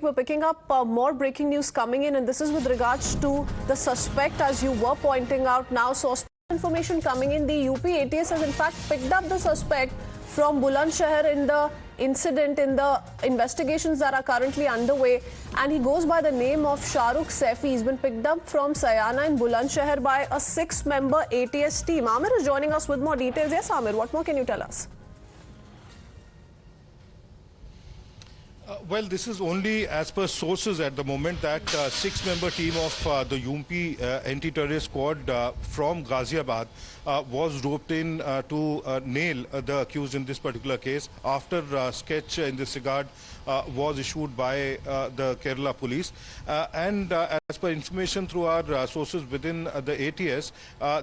we're picking up more breaking news coming in, and this is with regards to the suspect, as you were pointing out now. So, information coming in, the UP ATS has in fact picked up the suspect from Bulandshahr in the incident, in the investigations that are currently underway, and he goes by the name of Shahrukh Saifi. He's been picked up from Sayana in Bulandshahr by a 6-member ATS team. Amir is joining us with more details. Yes, Amir, what more can you tell us? Well, this is only as per sources at the moment that 6-member team of the UP anti-terrorist squad from Ghaziabad was roped in to nail the accused in this particular case after sketch in this regard was issued by the Kerala police. And as per information through our sources within the ATS,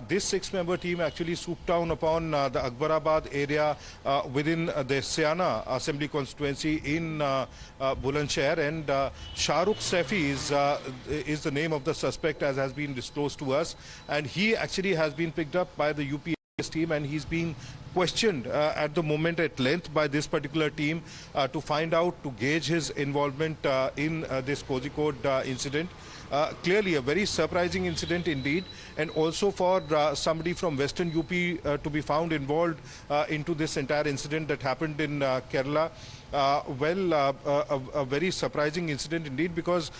this 6-member team actually swooped down upon the Akbarabad area within the Sayana Assembly constituency in Bulandshahr, and Shahrukh Saifi is the name of the suspect, as has been disclosed to us, and he actually has been picked up by the UP team, and he's being questioned at the moment at length by this particular team to find out, to gauge his involvement in this Kozhikode incident. Clearly a very surprising incident indeed, and also for somebody from Western UP to be found involved into this entire incident that happened in Kerala. A very surprising incident indeed, because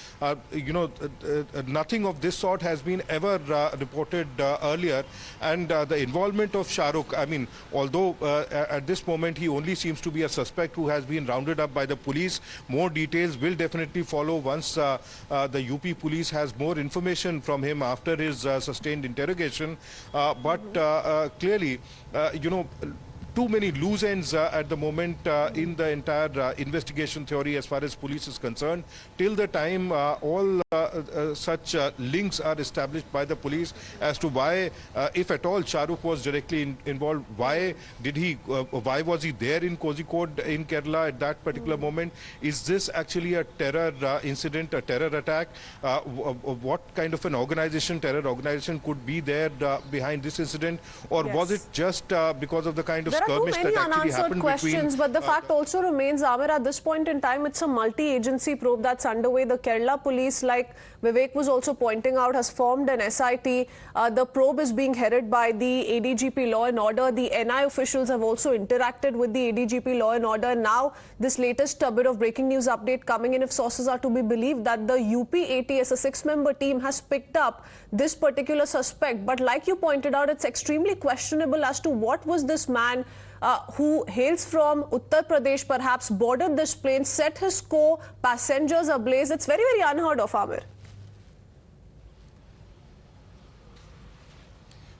nothing of this sort has been ever reported earlier, and the involvement of Shahrukh, I mean, although at this moment he only seems to be a suspect who has been rounded up by the police, more details will definitely follow once the UP police has more information from him after his sustained interrogation. But clearly, too many loose ends at the moment in the entire investigation theory as far as police is concerned. Till the time all such links are established by the police as to why, if at all, Shahrukh was directly involved, why was he there in Kozhikode in Kerala at that particular moment? Is this actually a terror incident, a terror attack? What kind of an organization, terror organization, could be there behind this incident? Or was it just because of the kind of there are too many unanswered questions, but the fact also remains, Amir, at this point in time, it's a multi-agency probe that's underway. The Kerala police, like Vivek was also pointing out, has formed an SIT. The probe is being headed by the ADGP Law and Order. The NI officials have also interacted with the ADGP Law and Order. Now, this latest bit of breaking news update coming in, if sources are to be believed, that the UP ATS, a 6-member team, has picked up this particular suspect. But like you pointed out, it's extremely questionable as to what was this man who hails from Uttar Pradesh, perhaps boarded this plane, set his co-passengers ablaze. It's very, very unheard of, Amir.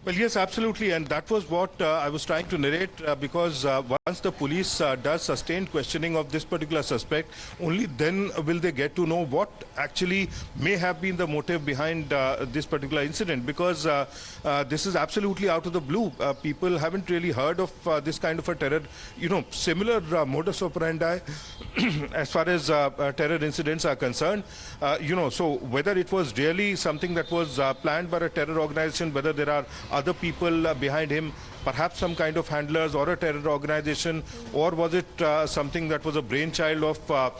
Well, yes, absolutely, and that was what I was trying to narrate, because once the police does sustained questioning of this particular suspect, only then will they get to know what actually may have been the motive behind this particular incident, because this is absolutely out of the blue. People haven't really heard of this kind of a terror, similar modus operandi as far as terror incidents are concerned. So whether it was really something that was planned by a terror organization, whether there are other people behind him, perhaps some kind of handlers or a terror organization, or was it something that was a brainchild of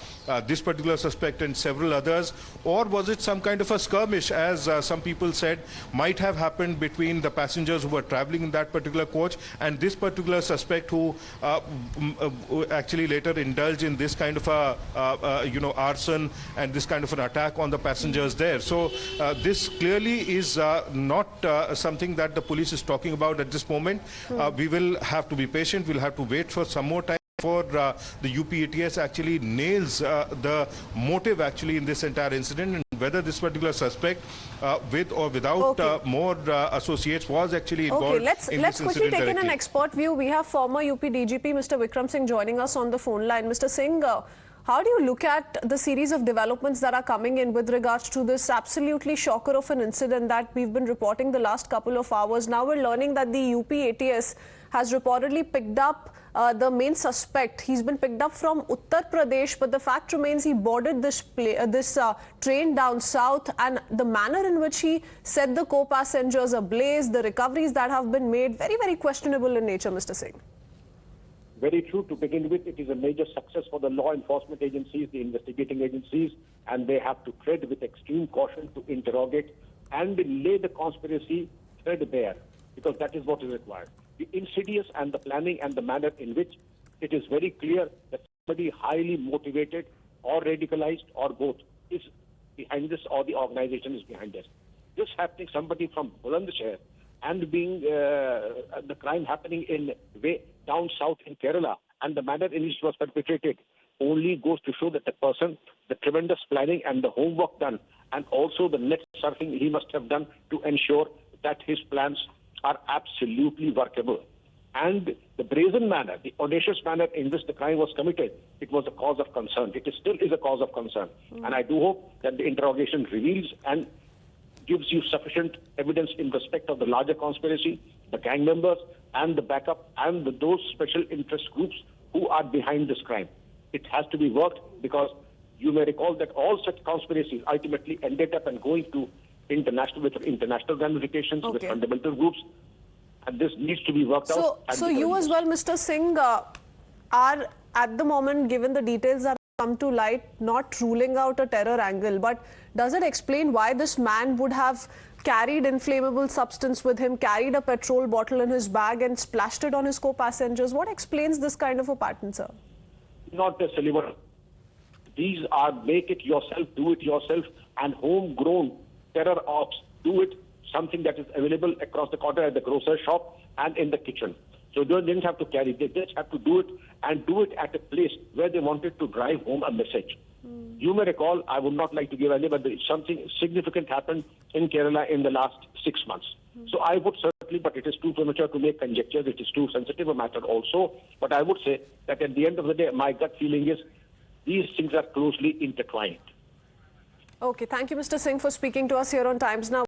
this particular suspect and several others, or was it some kind of a skirmish, as some people said, might have happened between the passengers who were traveling in that particular coach and this particular suspect who actually later indulged in this kind of a arson and this kind of an attack on the passengers there. So this clearly is not something that the police is talking about at this moment. We will have to be patient. We'll have to wait for some more time before the UP ATS actually nails the motive actually in this entire incident, and whether this particular suspect with or without more associates was actually involved in this incident. Let's quickly take in an expert view. We have former UP DGP Mr. Vikram Singh joining us on the phone line. Mr. Singh, how do you look at the series of developments that are coming in with regards to this absolutely shocker of an incident that we've been reporting the last couple of hours? Now we're learning that the UP ATS has reportedly picked up the main suspect. He's been picked up from Uttar Pradesh, but the fact remains he boarded this train down south, and the manner in which he set the co-passengers ablaze, the recoveries that have been made, very, very questionable in nature, Mr. Singh. very true. To begin with, it is a major success for the law enforcement agencies, the investigating agencies, and they have to tread with extreme caution to interrogate and lay the conspiracy thread bare, because that is what is required. The insidious and the planning and the manner in which it is very clear that somebody highly motivated or radicalized or both is behind this, or the organization is behind this. This happening, somebody from Bulandshahr, and being the crime happening in way down south in Kerala, and the manner in which it was perpetrated, only goes to show that the person, the tremendous planning and the homework done, and also the net surfing he must have done to ensure that his plans are absolutely workable. And the brazen manner, the audacious manner in which the crime was committed, it was a cause of concern. It still is a cause of concern. And I do hope that the interrogation reveals and gives you sufficient evidence in respect of the larger conspiracy, the gang members, and the backup, and those special interest groups who are behind this crime. It has to be worked, because you may recall that all such conspiracies ultimately ended up and going to international ramifications with fundamental groups, and this needs to be worked out. So you as well, Mr. Singh, are at the moment, given the details that come to light, not ruling out a terror angle, but does it explain why this man would have carried inflammable substance with him, carried a petrol bottle in his bag and splashed it on his co-passengers? What explains this kind of a pattern, sir? Not necessarily. These are make it yourself, do it yourself, and homegrown terror ops. Do it, something that is available across the corner at the grocery shop and in the kitchen. So they didn't have to carry, they just have to do it, and do it at a place where they wanted to drive home a message. You may recall, I would not like to give any, but something significant happened in Kerala in the last 6 months. So I would certainly, but it is too premature to make conjectures, it is too sensitive a matter also, but I would say that at the end of the day, my gut feeling is these things are closely intertwined. Okay, thank you, Mr. Singh, for speaking to us here on Times Now.